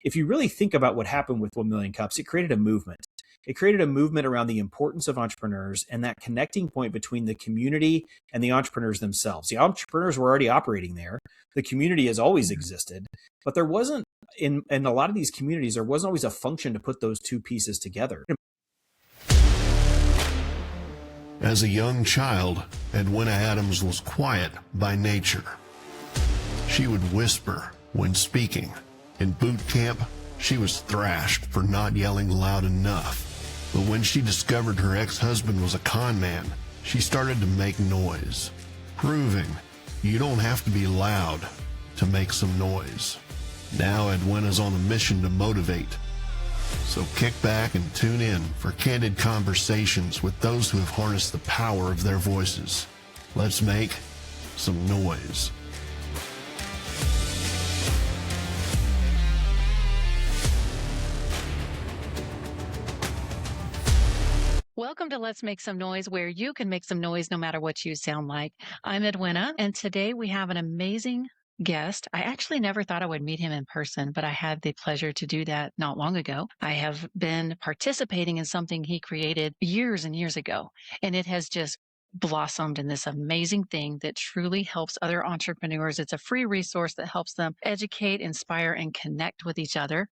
if you really think about what happened with 1 Million Cups, it created a movement. It created a movement around the importance of entrepreneurs and that connecting point between the community and the entrepreneurs themselves. The entrepreneurs were already operating there. The community has always existed, but there wasn't, in a lot of these communities, there wasn't always a function to put those two pieces together. As a young child, Edwina Adams was quiet by nature. She would whisper when speaking. In boot camp, she was thrashed for not yelling loud enough. But when she discovered her ex-husband was a con man, she started to make noise, proving you don't have to be loud to make some noise. Now Edwina's on a mission to motivate. So kick back and tune in for candid conversations with those who have harnessed the power of their voices. Let's make some noise. Welcome to Let's Make Some Noise, where you can make some noise no matter what you sound like. I'm Edwina, and today we have an amazing guest. I actually never thought I would meet him in person, but I had the pleasure to do that not long ago. I have been participating in something he created years and years ago, and it has just blossomed in this amazing thing that truly helps other entrepreneurs. It's a free resource that helps them educate, inspire, and connect with each other.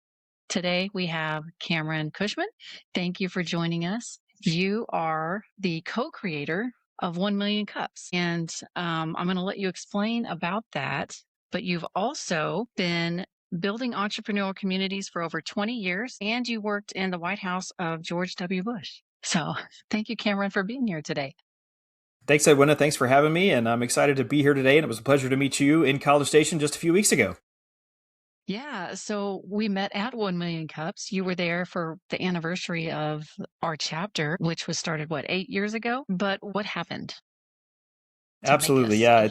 Today we have Cameron Cushman. Thank you for joining us. You are the co-creator of 1 Million Cups, and I'm going to let you explain about that. But you've also been building entrepreneurial communities for over 20 years, and you worked in the White House of George W. Bush. So thank you, Cameron, for being here today. Thanks, Edwina. Thanks for having me, and I'm excited to be here today, and it was a pleasure to meet you in College Station just a few weeks ago. Yeah, so we met at 1 Million Cups. You were there for the anniversary of our chapter, which was started, 8 years ago? But what happened? Absolutely, yeah.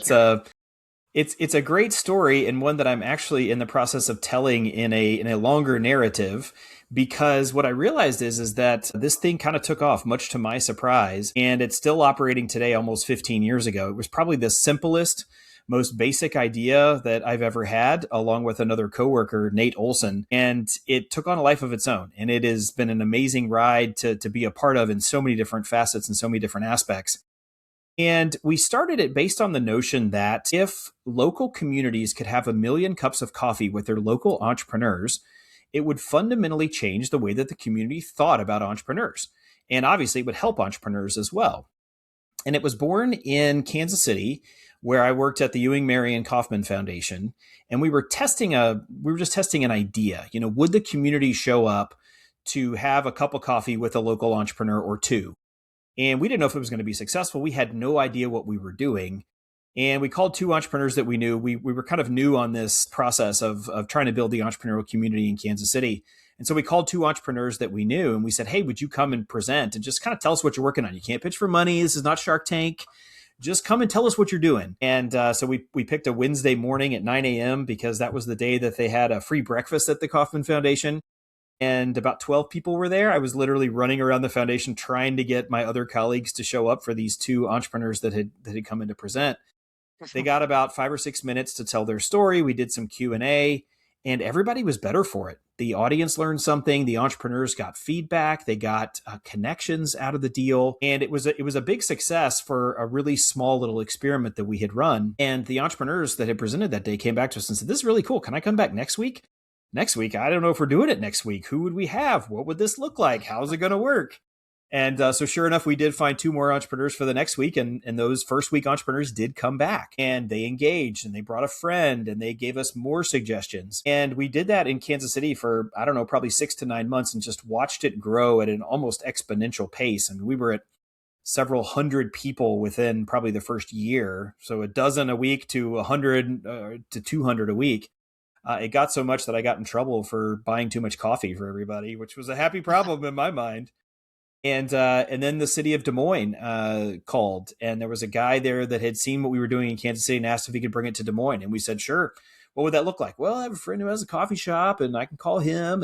It's a great story, and one that I'm actually in the process of telling in a longer narrative, because what I realized is that this thing kind of took off, much to my surprise, and it's still operating today, almost 15 years ago. It was probably the simplest, most basic idea that I've ever had, along with another coworker, Nate Olson. And it took on a life of its own. And it has been an amazing ride to be a part of in so many different facets and so many different aspects. And we started it based on the notion that if local communities could have 1 million cups of coffee with their local entrepreneurs, it would fundamentally change the way that the community thought about entrepreneurs. And obviously, it would help entrepreneurs as well. And it was born in Kansas City, where I worked at the Ewing, Marion Kauffman Foundation. And we were just testing an idea. Would the community show up to have a cup of coffee with a local entrepreneur or two? And we didn't know if it was going to be successful. We had no idea what we were doing. And we called 2 entrepreneurs that we knew. We were kind of new on this process of trying to build the entrepreneurial community in Kansas City. And so we called 2 entrepreneurs that we knew, and we said, hey, would you come and present and just kind of tell us what you're working on? You can't pitch for money. This is not Shark Tank. Just come and tell us what you're doing. And so we picked a Wednesday morning at 9 a.m. because that was the day that they had a free breakfast at the Kauffman Foundation. And about 12 people were there. I was literally running around the foundation trying to get my other colleagues to show up for these 2 entrepreneurs that had come in to present. They got about 5 or 6 minutes to tell their story. We did some Q&A, and everybody was better for it. The audience learned something. The entrepreneurs got feedback. They got connections out of the deal. And it was a big success for a really small little experiment that we had run. And the entrepreneurs that had presented that day came back to us and said, this is really cool. Can I come back next week? Next week? I don't know if we're doing it next week. Who would we have? What would this look like? How's it going to work? And so sure enough, we did find 2 more entrepreneurs for the next week. And those first week entrepreneurs did come back, and they engaged, and they brought a friend, and they gave us more suggestions. And we did that in Kansas City for, I don't know, probably 6 to 9 months, and just watched it grow at an almost exponential pace. I mean, we were at several hundred people within probably the first year. So a dozen a week to 100 to 200 a week. It got so much that I got in trouble for buying too much coffee for everybody, which was a happy problem in my mind. And then the city of Des Moines called, and there was a guy there that had seen what we were doing in Kansas City and asked if he could bring it to Des Moines. And we said, sure. What would that look like? Well, I have a friend who has a coffee shop, and I can call him.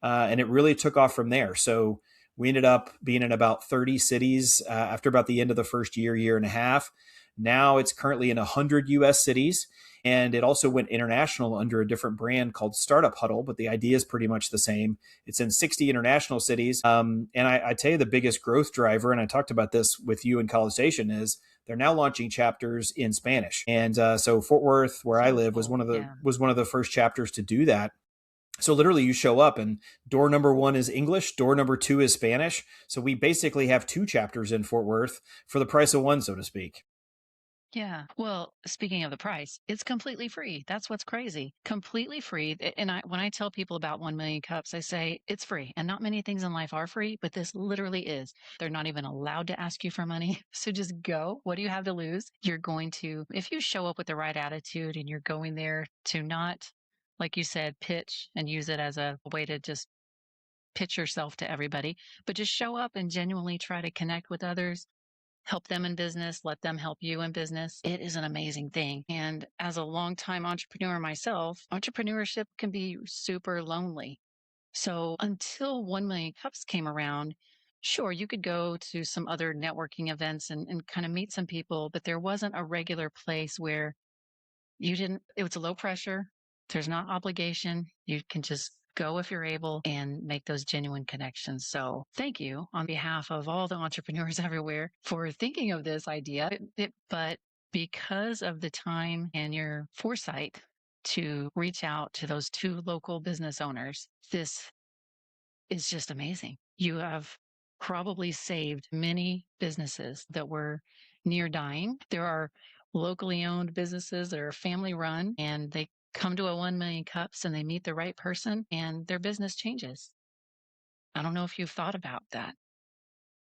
And it really took off from there. So we ended up being in about 30 cities after about the end of the first year and a half. Now it's currently in 100 US cities. And it also went international under a different brand called Startup Huddle, but the idea is pretty much the same. It's in 60 international cities. And I tell you, the biggest growth driver, and I talked about this with you in College Station, is they're now launching chapters in Spanish. And so Fort Worth, where I live, was one of the first chapters to do that. So literally you show up and door number 1 is English, door number 2 is Spanish. So we basically have 2 chapters in Fort Worth for the price of 1, so to speak. Yeah. Well, speaking of the price, it's completely free. That's what's crazy. Completely free. And when I tell people about 1 million cups, I say it's free. And not many things in life are free, but this literally is. They're not even allowed to ask you for money. So just go. What do you have to lose? You're going to, if you show up with the right attitude and you're going there to not, like you said, pitch and use it as a way to just pitch yourself to everybody, but just show up and genuinely try to connect with others, help them in business, let them help you in business. It is an amazing thing. And as a longtime entrepreneur myself, entrepreneurship can be super lonely. So until 1 million cups came around, sure, you could go to some other networking events and kind of meet some people, but there wasn't a regular place where it was low pressure. There's not obligation. You can just go if you're able and make those genuine connections. So thank you on behalf of all the entrepreneurs everywhere for thinking of this idea. But because of the time and your foresight to reach out to those 2 local business owners, this is just amazing. You have probably saved many businesses that were near dying. There are locally owned businesses that are family run and they come to a 1 million cups and they meet the right person and their business changes. I don't know if you've thought about that.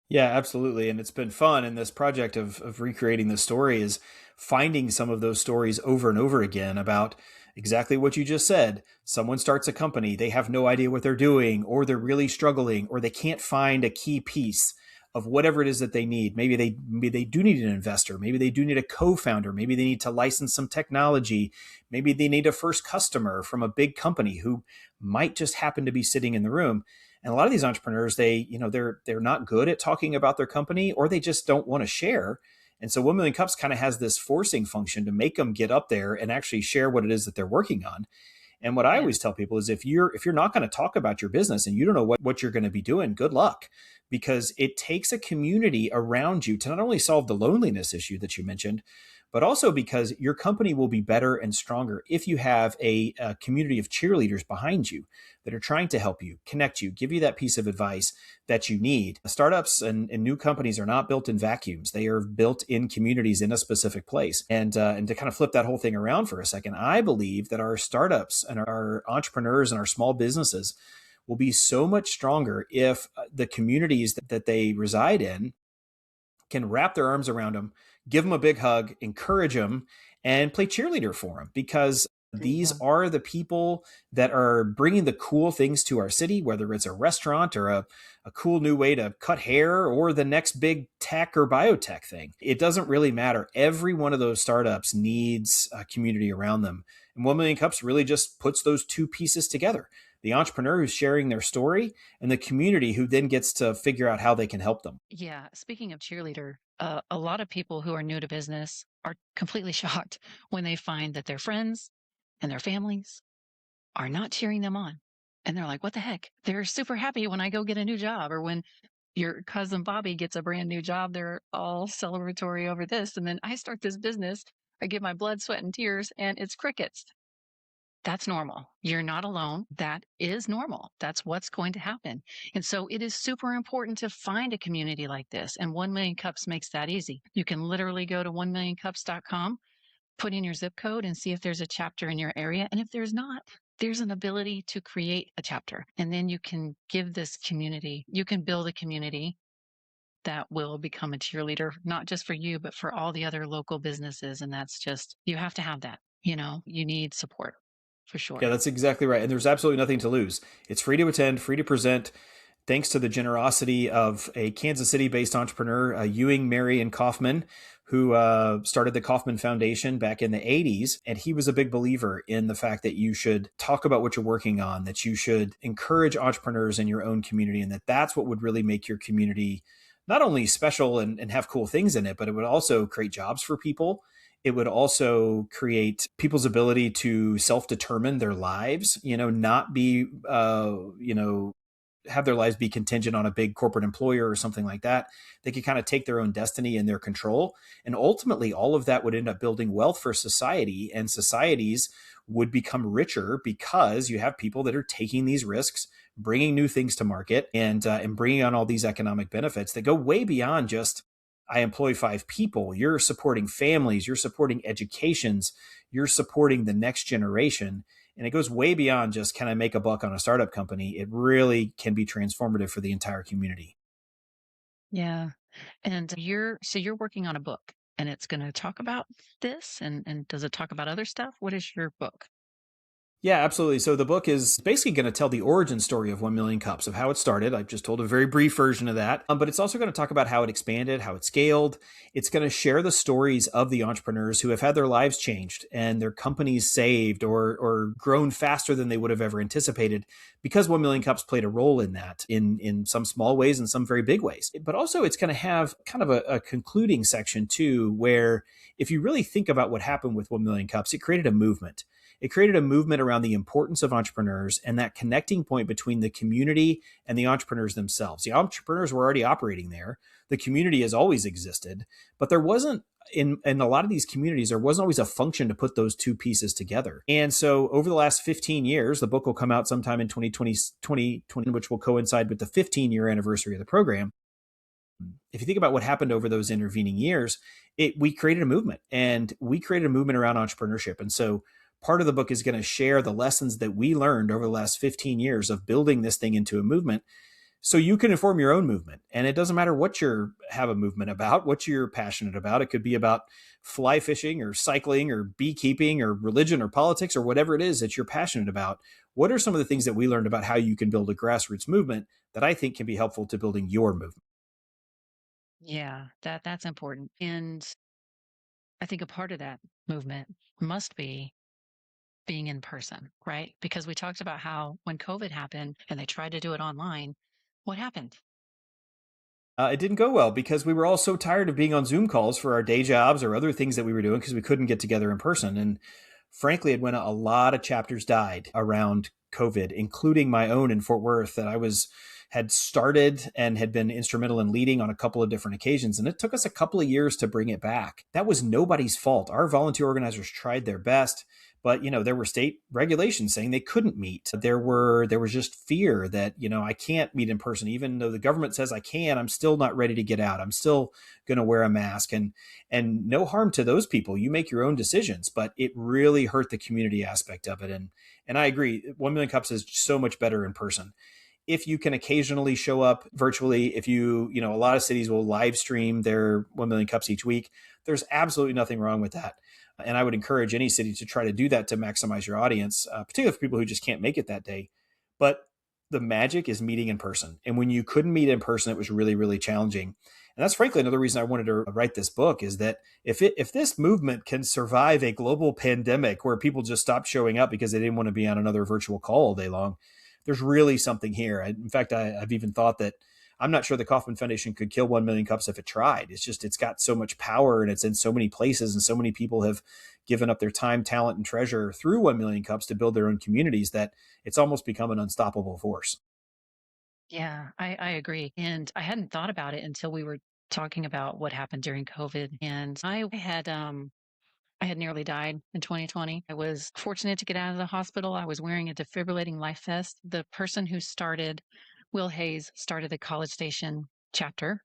Yeah, absolutely. And it's been fun. And this project of recreating the story is finding some of those stories over and over again about exactly what you just said. Someone starts a company, they have no idea what they're doing, or they're really struggling, or they can't find a key piece of whatever it is that they need. Maybe they do need an investor. Maybe they do need a co-founder. Maybe they need to license some technology. Maybe they need a first customer from a big company who might just happen to be sitting in the room. And a lot of these entrepreneurs, they're not good at talking about their company, or they just don't want to share. And so 1 million cups kind of has this forcing function to make them get up there and actually share what it is that they're working on. And what I always tell people is if you're not going to talk about your business and you don't know what you're going to be doing, good luck, because it takes a community around you to not only solve the loneliness issue that you mentioned, but also because your company will be better and stronger if you have a community of cheerleaders behind you that are trying to help you, connect you, give you that piece of advice that you need. Startups and new companies are not built in vacuums. They are built in communities in a specific place. And to kind of flip that whole thing around for a second, I believe that our startups and our entrepreneurs and our small businesses will be so much stronger if the communities that they reside in can wrap their arms around them, give them a big hug, encourage them, and play cheerleader for them, because these are the people that are bringing the cool things to our city, whether it's a restaurant or a cool new way to cut hair or the next big tech or biotech thing. It doesn't really matter. Every one of those startups needs a community around them. And 1 million cups really just puts those 2 pieces together. The entrepreneur who's sharing their story and the community who then gets to figure out how they can help them. Yeah. Speaking of cheerleader, a lot of people who are new to business are completely shocked when they find that their friends and their families are not cheering them on. And they're like, what the heck? They're super happy when I go get a new job, or when your cousin Bobby gets a brand new job, they're all celebratory over this. And then I start this business, I give my blood, sweat, and tears, and it's crickets. That's normal. You're not alone. That is normal. That's what's going to happen. And so it is super important to find a community like this. And 1 million cups makes that easy. You can literally go to 1millioncups.com, put in your zip code, and see if there's a chapter in your area. And if there's not, there's an ability to create a chapter. And then you can give this community, you can build a community that will become a cheerleader, not just for you, but for all the other local businesses. And that's just, you have to have that. You need support for sure. Yeah, that's exactly right. And there's absolutely nothing to lose. It's free to attend, free to present, thanks to the generosity of a Kansas City-based entrepreneur, Ewing, Mary, and Kaufman, who started the Kaufman Foundation back in the 80s. And he was a big believer in the fact that you should talk about what you're working on, that you should encourage entrepreneurs in your own community, and that's what would really make your community not only special and have cool things in it, but it would also create jobs for people. It would also create people's ability to self-determine their lives, not be, have their lives be contingent on a big corporate employer or something like that. They could kind of take their own destiny in their control. And ultimately, all of that would end up building wealth for society, and societies would become richer because you have people that are taking these risks, bringing new things to market, and bringing on all these economic benefits that go way beyond just I employ 5 people. You're supporting families, you're supporting educations, you're supporting the next generation. And it goes way beyond just can I make a buck on a startup company? It really can be transformative for the entire community. Yeah. And you're working on a book and it's going to talk about this and does it talk about other stuff? What is your book? Yeah, absolutely. So the book is basically going to tell the origin story of 1 Million Cups, of how it started. I've just told a very brief version of that. But it's also going to talk about how it expanded, how it scaled. It's going to share the stories of the entrepreneurs who have had their lives changed and their companies saved or grown faster than they would have ever anticipated, because 1 Million Cups played a role in that in some small ways and some very big ways. But also it's going to have kind of a concluding section too, where if you really think about what happened with 1 Million Cups, it created a movement. It created a movement around the importance of entrepreneurs and that connecting point between the community and the entrepreneurs themselves. The entrepreneurs were already operating there. The community has always existed, but there wasn't in a lot of these communities, there wasn't always a function to put those two pieces together. And so over the last 15 years, the book will come out sometime in 2020, which will coincide with the 15-year anniversary of the program. If you think about what happened over those intervening years, we created a movement, and we created a movement around entrepreneurship. And so part of the book is going to share the lessons that we learned over the last 15 years of building this thing into a movement, so you can inform your own movement. And it doesn't matter what you have a movement about, what you're passionate about. It could be about fly fishing or cycling or beekeeping or religion or politics or whatever it is that you're passionate about. What are some of the things that we learned about how you can build a grassroots movement that I think can be helpful to building your movement? Yeah, that's important. And I think a part of that movement must be being in person, right? Because we talked about how when COVID happened and they tried to do it online, what happened? It didn't go well because we were all so tired of being on Zoom calls for our day jobs or other things that we were doing because we couldn't get together in person. And frankly, Edwina, a lot of chapters died around COVID, including my own in Fort Worth that I had started and had been instrumental in leading on a couple of different occasions. And it took us a couple of years to bring it back. That was nobody's fault. Our volunteer organizers tried their best, but there were state regulations saying they couldn't meet. There was just fear that I can't meet in person, even though the government says I can. I'm still not ready to get out. I'm still going to wear a mask, and no harm to those people. You make your own decisions, but it really hurt the community aspect of it. And I agree, 1 Million Cups is so much better in person. If you can occasionally show up virtually, if a lot of cities will live stream their 1 Million Cups each week, there's absolutely nothing wrong with that. And I would encourage any city to try to do that to maximize your audience, particularly for people who just can't make it that day. But the magic is meeting in person. And when you couldn't meet in person, it was really, really challenging. And that's frankly another reason I wanted to write this book, is that if this movement can survive a global pandemic where people just stopped showing up because they didn't want to be on another virtual call all day long, there's really something here. In fact, I've even thought that I'm not sure the Kauffman Foundation could kill 1 Million Cups if it tried. It's got so much power and it's in so many places, and so many people have given up their time, talent, and treasure through 1 Million Cups to build their own communities that it's almost become an unstoppable force. Yeah, I agree. And I hadn't thought about it until we were talking about what happened during COVID. And I had nearly died in 2020. I was fortunate to get out of the hospital. I was wearing a defibrillating life vest. The person who started, Will Hayes, started the College Station chapter.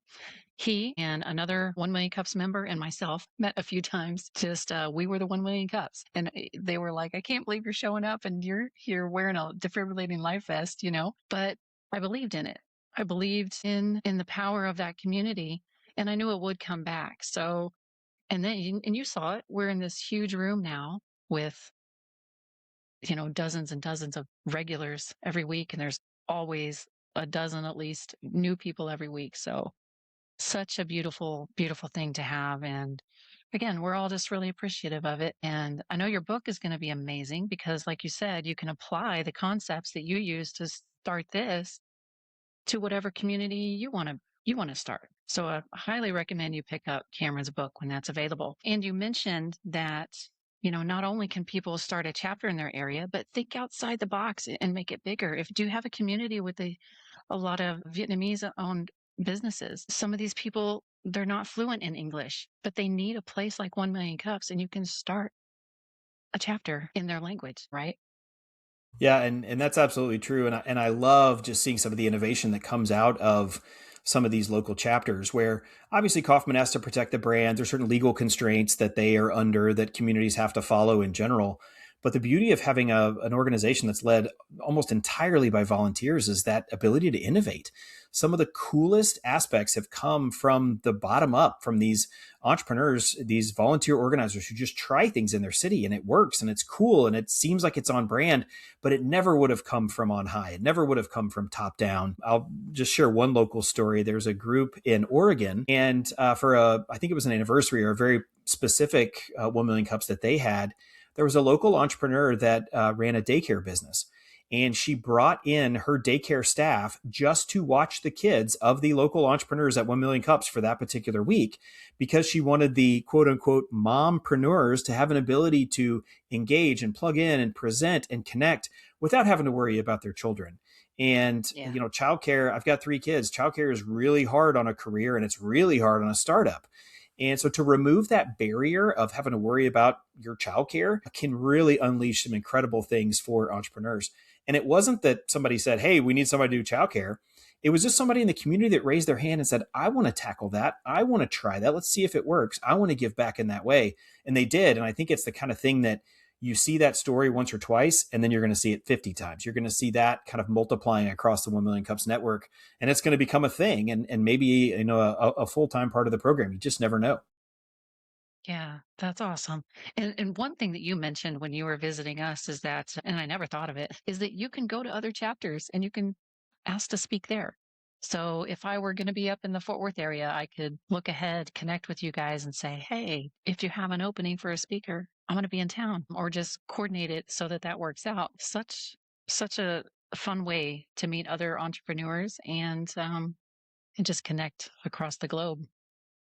He and another 1 Million Cups member and myself met a few times. Just we were the 1 Million Cups, and they were like, "I can't believe you're showing up and you're here wearing a defibrillating life vest." But I believed in it. I believed in the power of that community, and I knew it would come back. So, and then and you saw it. We're in this huge room now with dozens and dozens of regulars every week, and there's always a dozen at least new people every week. So such a beautiful, beautiful thing to have. And again, we're all just really appreciative of it. And I know your book is going to be amazing because, like you said, you can apply the concepts that you use to start this to whatever community you want to you want to start. So I highly recommend you pick up Cameron's book when that's available. And you mentioned that, not only can people start a chapter in their area, but think outside the box and make it bigger. If do you have a community with a lot of Vietnamese owned businesses, some of these people, they're not fluent in English, but they need a place like 1 Million Cups, and you can start a chapter in their language, right? Yeah, and that's absolutely true. And I love just seeing some of the innovation that comes out of some of these local chapters where obviously Kaufman has to protect the brand. There's certain legal constraints that they are under that communities have to follow in general. But the beauty of having an organization that's led almost entirely by volunteers is that ability to innovate. Some of the coolest aspects have come from the bottom up, from these entrepreneurs, these volunteer organizers who just try things in their city and it works and it's cool and it seems like it's on brand, but it never would have come from on high. It never would have come from top down. I'll just share one local story. There's a group in Oregon, and I think it was an anniversary or a very specific 1 Million Cups that they had, there was a local entrepreneur that ran a daycare business. And she brought in her daycare staff just to watch the kids of the local entrepreneurs at 1 Million Cups for that particular week, because she wanted the quote unquote mompreneurs to have an ability to engage and plug in and present and connect without having to worry about their children. And, Yeah. childcare, I've got 3 kids. Childcare is really hard on a career and it's really hard on a startup. And so to remove that barrier of having to worry about your childcare can really unleash some incredible things for entrepreneurs. And it wasn't that somebody said, hey, we need somebody to do childcare. It was just somebody in the community that raised their hand and said, I want to tackle that. I want to try that. Let's see if it works. I want to give back in that way. And they did. And I think it's the kind of thing that you see that story once or twice, and then you're going to see it 50 times. You're going to see that kind of multiplying across the 1 Million Cups network, and it's going to become a thing and maybe, a full-time part of the program. You just never know. Yeah, that's awesome. And one thing that you mentioned when you were visiting us is that, and I never thought of it, is that you can go to other chapters and you can ask to speak there. So if I were going to be up in the Fort Worth area, I could look ahead, connect with you guys and say, hey, if you have an opening for a speaker, I'm going to be in town, or just coordinate it so that that works out. Such a fun way to meet other entrepreneurs and just connect across the globe.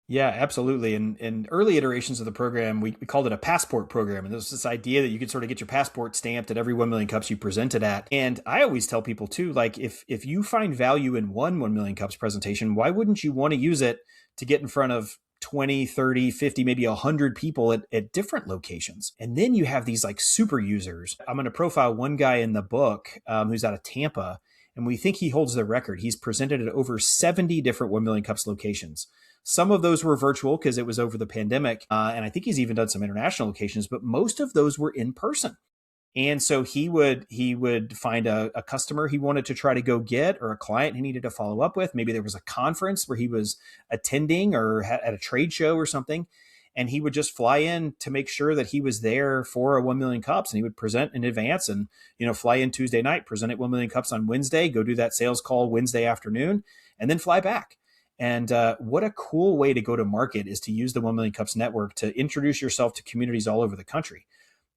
Yeah, absolutely. And in early iterations of the program, we called it a passport program. And there was this idea that you could sort of get your passport stamped at every 1 Million Cups you presented at. And I always tell people too, like if you find value in one 1 Million Cups presentation, why wouldn't you want to use it to get in front of 20, 30, 50, maybe 100 people at different locations? And then you have these like super users. I'm going to profile one guy in the book who's out of Tampa, and we think he holds the record. He's presented at over 70 different 1 Million Cups locations. Some of those were virtual because it was over the pandemic. And I think he's even done some international locations, but most of those were in person. And so he would find a customer he wanted to try to go get, or a client he needed to follow up with. Maybe there was a conference where he was attending or at a trade show or something. And he would just fly in to make sure that he was there for a 1 Million Cups, and he would present in advance and, fly in Tuesday night, present at 1 Million Cups on Wednesday, go do that sales call Wednesday afternoon, and then fly back. And what a cool way to go to market is to use the 1 Million Cups network to introduce yourself to communities all over the country.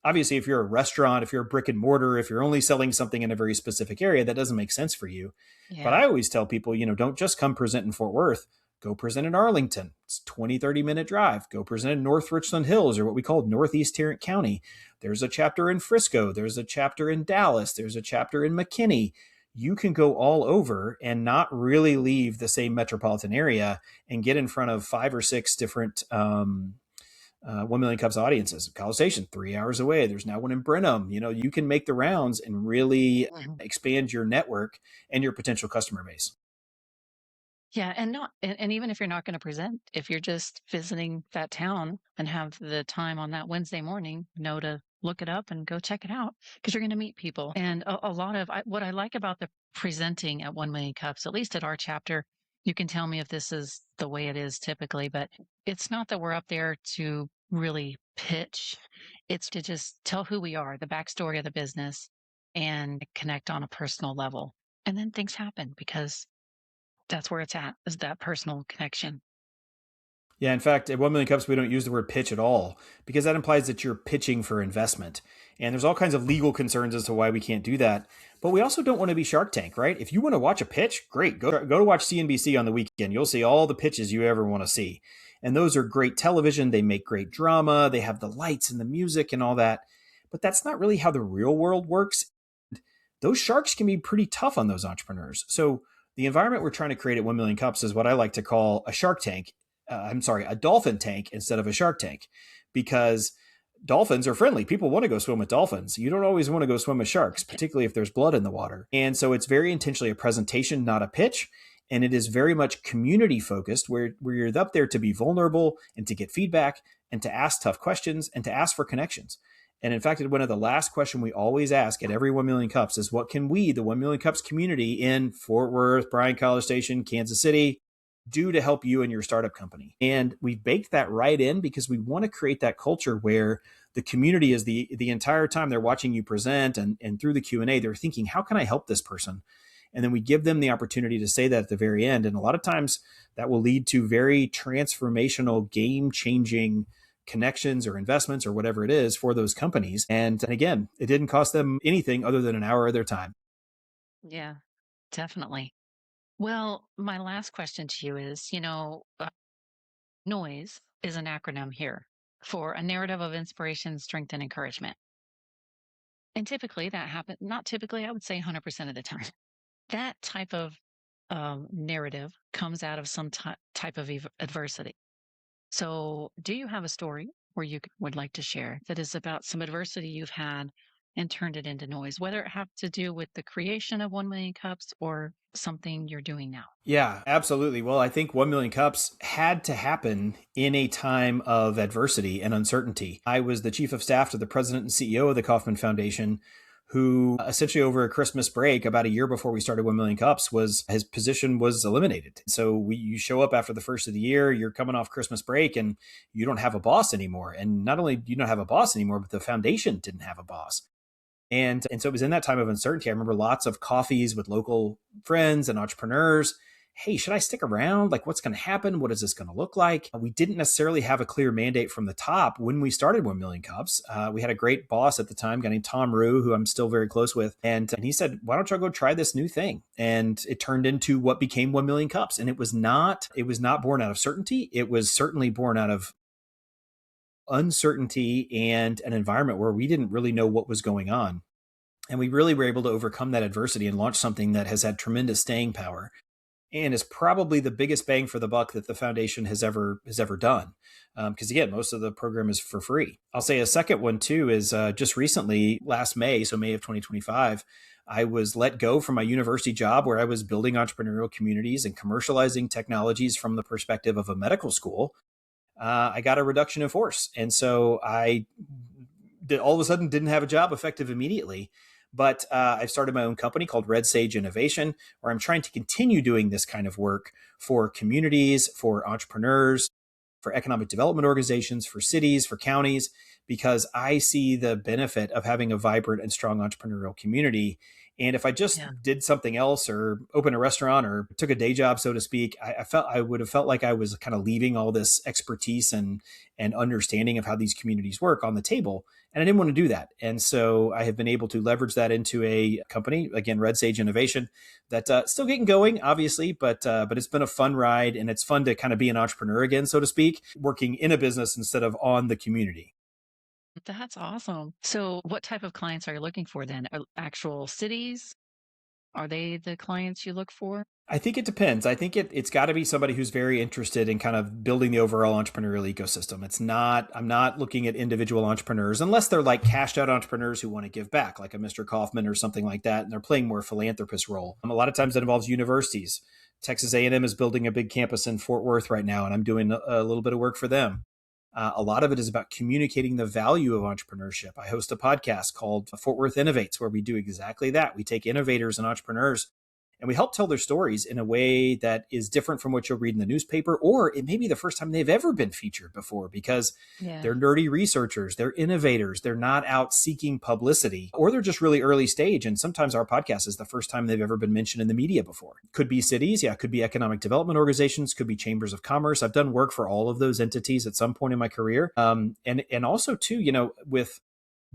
Obviously, if you're a restaurant, if you're a brick and mortar, if you're only selling something in a very specific area, that doesn't make sense for you. But Yeah. I always tell people, don't just come present in Fort Worth. Go present in Arlington. It's 20, 30-minute drive. Go present in North Richland Hills, or what we call Northeast Tarrant County. There's a chapter in Frisco. There's a chapter in Dallas. There's a chapter in McKinney. You can go all over and not really leave the same metropolitan area and get in front of 5 or 6 different 1 Million Cups audiences. College Station, 3 hours away. There's now one in Brenham. You can make the rounds and really Mhm. expand your network and your potential customer base. Yeah, and even if you're not going to present, if you're just visiting that town and have the time on that Wednesday morning, know to look it up and go check it out, because you're going to meet people. And a lot of what I like about the presenting at 1 Million Cups, at least at our chapter, you can tell me if this is the way it is typically, but it's not that we're up there to really pitch. It's to just tell who we are, the backstory of the business, and connect on a personal level. And then things happen because that's where it's at, is that personal connection. Yeah, in fact, at 1 Million Cups, we don't use the word pitch at all because that implies that you're pitching for investment. And there's all kinds of legal concerns as to why we can't do that. But we also don't want to be Shark Tank, right? If you want to watch a pitch, great. Go to watch CNBC on the weekend. You'll see all the pitches you ever want to see. And those are great television. They make great drama. They have the lights and the music and all that. But that's not really how the real world works. Those sharks can be pretty tough on those entrepreneurs. So the environment we're trying to create at 1 Million Cups is what I like to call a shark tank. A dolphin tank instead of a shark tank, because dolphins are friendly. People want to go swim with dolphins. You don't always want to go swim with sharks, particularly if there's blood in the water. And so it's very intentionally a presentation, not a pitch. And it is very much community focused, where you're up there to be vulnerable and to get feedback and to ask tough questions and to ask for connections. And in fact, one of the last questions we always ask at every 1 Million Cups is, what can we, the 1 Million Cups community in Fort Worth, Bryan College Station, Kansas City, do to help you and your startup company? And we've baked that right in because we want to create that culture where the community is the entire time they're watching you present, and through the Q&A, they're thinking, how can I help this person? And then we give them the opportunity to say that at the very end. And a lot of times that will lead to very transformational, game-changing connections or investments or whatever it is for those companies. And again, it didn't cost them anything other than an hour of their time. Yeah, definitely. Well, my last question to you is, NOISE is an acronym here for a narrative of inspiration, strength, and encouragement. And typically that happens, not typically, I would say 100% of the time. That type of narrative comes out of some type of adversity. So, do you have a story where you would like to share that is about some adversity you've had and turned it into noise, whether it have to do with the creation of 1 Million Cups or something you're doing now? Yeah, absolutely. Well, I think 1 Million Cups had to happen in a time of adversity and uncertainty. I was the chief of staff to the president and CEO of the Cushman Foundation, who essentially over a Christmas break, about a year before we started 1 Million Cups, his position was eliminated. So you show up after the first of the year, you're coming off Christmas break, and you don't have a boss anymore. And not only do you not have a boss anymore, but the foundation didn't have a boss. And so it was in that time of uncertainty. I remember lots of coffees with local friends and entrepreneurs. Hey, should I stick around? Like, what's going to happen? What is this going to look like? We didn't necessarily have a clear mandate from the top when we started 1 Million Cups. We had a great boss at the time, a guy named Tom Rue, who I'm still very close with. And he said, why don't y'all go try this new thing? And it turned into what became 1 Million Cups. And it was not born out of certainty. It was certainly born out of uncertainty and an environment where we didn't really know what was going on. And we really were able to overcome that adversity and launch something that has had tremendous staying power and is probably the biggest bang for the buck that the foundation has ever done. Because again, most of the program is for free. I'll say a second one too is just recently, last May, so May of 2025, I was let go from my university job where I was building entrepreneurial communities and commercializing technologies from the perspective of a medical school. I got a reduction in force. And so I all of a sudden didn't have a job effective immediately. But I've started my own company called Red Sage Innovation, where I'm trying to continue doing this kind of work for communities, for entrepreneurs, for economic development organizations, for cities, for counties, because I see the benefit of having a vibrant and strong entrepreneurial community. And if I just did something else or opened a restaurant or took a day job, so to speak, I would have felt like I was kind of leaving all this expertise and understanding of how these communities work on the table. And I didn't want to do that. And so I have been able to leverage that into a company, again, Red Sage Innovation, that's still getting going, obviously, but it's been a fun ride, and it's fun to kind of be an entrepreneur again, so to speak, working in a business instead of on the community. That's awesome. So, what type of clients are you looking for then? Actual cities? Are they the clients you look for? I think it depends. I think it's got to be somebody who's very interested in kind of building the overall entrepreneurial ecosystem. I'm not looking at individual entrepreneurs unless they're like cashed out entrepreneurs who want to give back, like a Mr. Kaufman or something like that. And they're playing more philanthropist role. A lot of times that involves universities. Texas A&M is building a big campus in Fort Worth right now, and I'm doing a little bit of work for them. A lot of it is about communicating the value of entrepreneurship. I host a podcast called Fort Worth Innovates, where we do exactly that. We take innovators and entrepreneurs and we help tell their stories in a way that is different from what you'll read in the newspaper, or it may be the first time they've ever been featured before because they're nerdy researchers, they're innovators, they're not out seeking publicity, or they're just really early stage. And sometimes our podcast is the first time they've ever been mentioned in the media before. Could be cities, could be economic development organizations, could be chambers of commerce. I've done work for all of those entities at some point in my career. And also too, with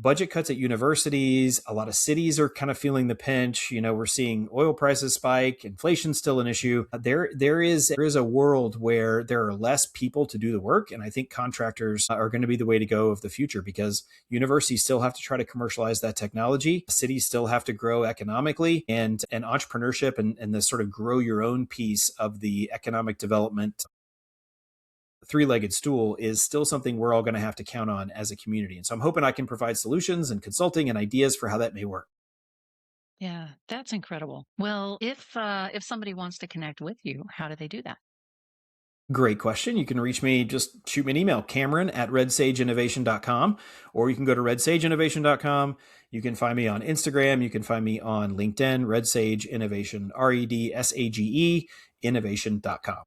budget cuts at universities. A lot of cities are kind of feeling the pinch. We're seeing oil prices spike. Inflation's still an issue. There is a world where there are less people to do the work. And I think contractors are going to be the way to go of the future, because universities still have to try to commercialize that technology. Cities still have to grow economically, and entrepreneurship and the sort of grow your own piece of the economic development three-legged stool is still something we're all going to have to count on as a community. And so I'm hoping I can provide solutions and consulting and ideas for how that may work. Yeah, that's incredible. Well, if somebody wants to connect with you, how do they do that? Great question. You can reach me, just shoot me an email, Cameron@redsageinnovation.com, or you can go to redsageinnovation.com. You can find me on Instagram. You can find me on LinkedIn, Red Sage Innovation, REDSAGE innovation.com.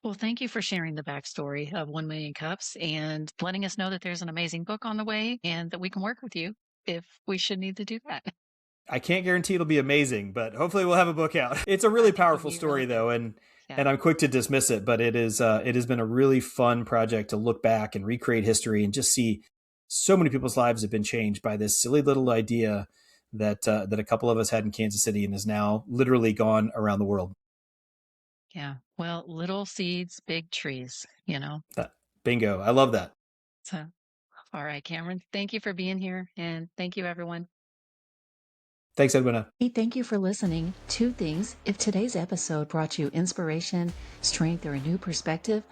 Well, thank you for sharing the backstory of 1 Million Cups and letting us know that there's an amazing book on the way and that we can work with you if we should need to do that. I can't guarantee it'll be amazing, but hopefully we'll have a book out. It's a I really think it'll powerful be story, really good. though, and Yeah. I'm quick to dismiss it, but it has been a really fun project to look back and recreate history and just see so many people's lives have been changed by this silly little idea that a couple of us had in Kansas City and is now literally gone around the world. Yeah. Well, little seeds, big trees, Bingo. I love that. So, all right, Cameron, thank you for being here. And thank you, everyone. Thanks, Edwina. Hey, thank you for listening. Two things. If today's episode brought you inspiration, strength, or a new perspective,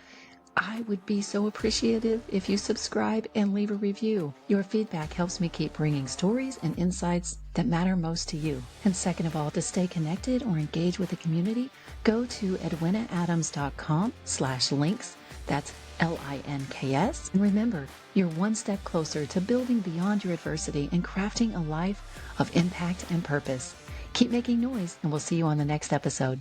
I would be so appreciative if you subscribe and leave a review. Your feedback helps me keep bringing stories and insights that matter most to you. And second of all, to stay connected or engage with the community, go to edwinaadams.com/links. That's LINKS. And remember, you're one step closer to building beyond your adversity and crafting a life of impact and purpose. Keep making noise, and we'll see you on the next episode.